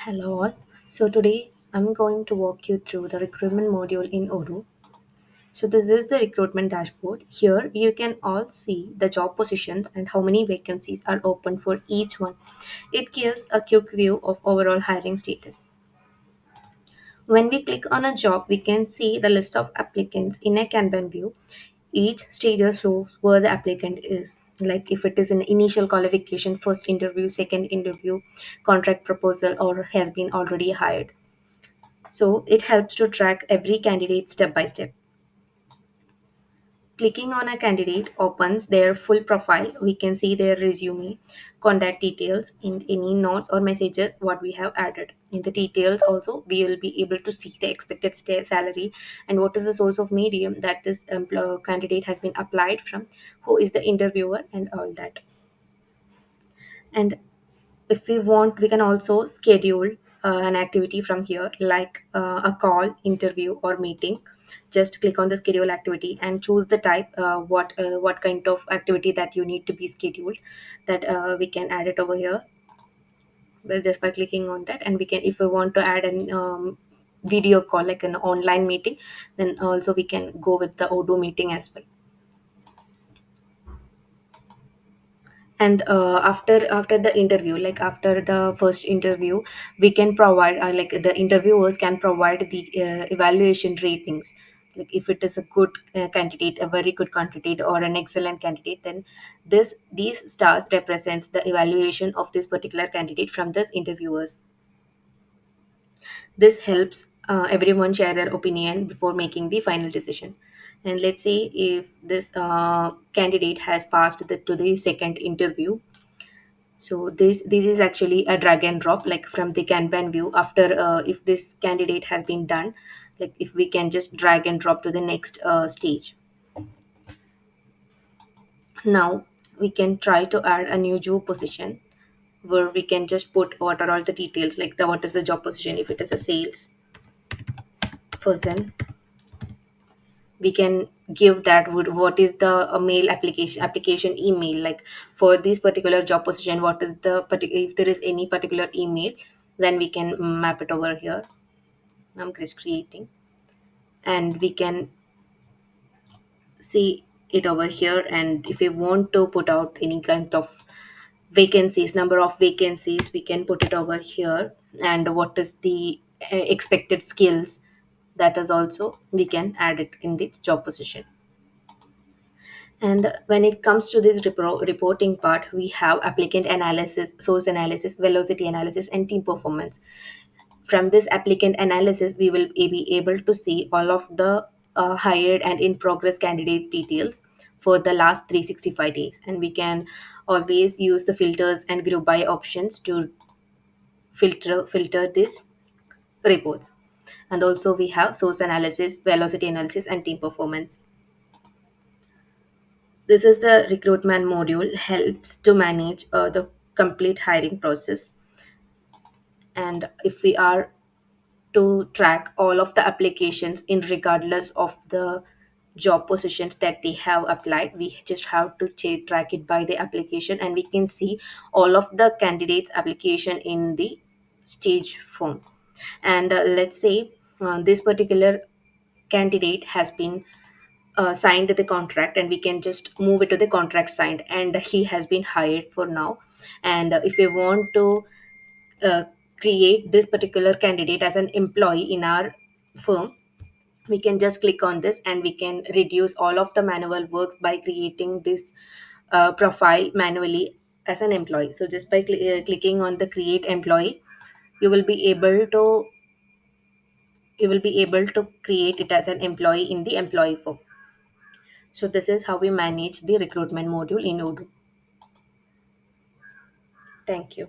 Hello all. So today I'm going to walk you through the recruitment module in Odoo. So this is the recruitment dashboard. Here you can all see the job positions and how many vacancies are open for each one. It gives a quick view of overall hiring status. When we click on a job, we can see the list of applicants in a Kanban view. Each stage shows where the applicant is. Like if it is an initial qualification, first interview, second interview, contract proposal, or has been already hired. So it helps to track every candidate step by step. Clicking on a candidate opens their full profile. We can see their resume, contact details, in any notes or messages what we have added. In the details also, we will be able to see the expected salary and what is the source of medium that this candidate has been applied from, who is the interviewer and all that. And if we want, we can also schedule an activity from here, like a call, interview, or meeting. Just click on the schedule activity and choose the type, what kind of activity that you need to be scheduled. That we can add it over here, well, just by clicking on that. And we can, if we want to add an video call, like an online meeting, then also we can go with the Odoo meeting as well. And after the interview, like after the first interview, we can provide, like the interviewers can provide the evaluation ratings. Like if it is a good candidate, a very good candidate, or an excellent candidate, then these stars represents the evaluation of this particular candidate from this interviewers. This helps everyone share their opinion before making the final decision. And let's say if this candidate has passed to the second interview. So this is actually a drag and drop, like from the Kanban view. After if this candidate has been done, like if we can just drag and drop to the next stage. Now we can try to add a new job position, where we can just put what are all the details, like the what is the job position. If it is a sales person, we can give that what is the mail application email, like for this particular job position, what is the if there is any particular email, then we can map it over here. I'm just creating, and we can see it over here. And if we want to put out any kind of vacancies, number of vacancies, we can put it over here. And what is the expected skills, that is also we can add it in the job position. And when it comes to this reporting part, we have applicant analysis, source analysis, velocity analysis, and team performance. From this applicant analysis, we will be able to see all of the hired and in progress candidate details for the last 365 days. And we can always use the filters and group by options to filter these reports. And also we have source analysis, velocity analysis, and team performance. This is the recruitment module, helps to manage the complete hiring process. And if we are to track all of the applications in regardless of the job positions that they have applied, we just have to track it by the application, and we can see all of the candidates application in the stage forms. And let's say this particular candidate has been signed the contract, and we can just move it to the contract signed, and he has been hired for now. And if we want to uh, create this particular candidate as an employee in our firm, we can just click on this, and we can reduce all of the manual works by creating this profile manually as an employee. So just by clicking on the create employee, you will be able to create it as an employee in the employee form. So this is how we manage the recruitment module in Odoo. Thank you.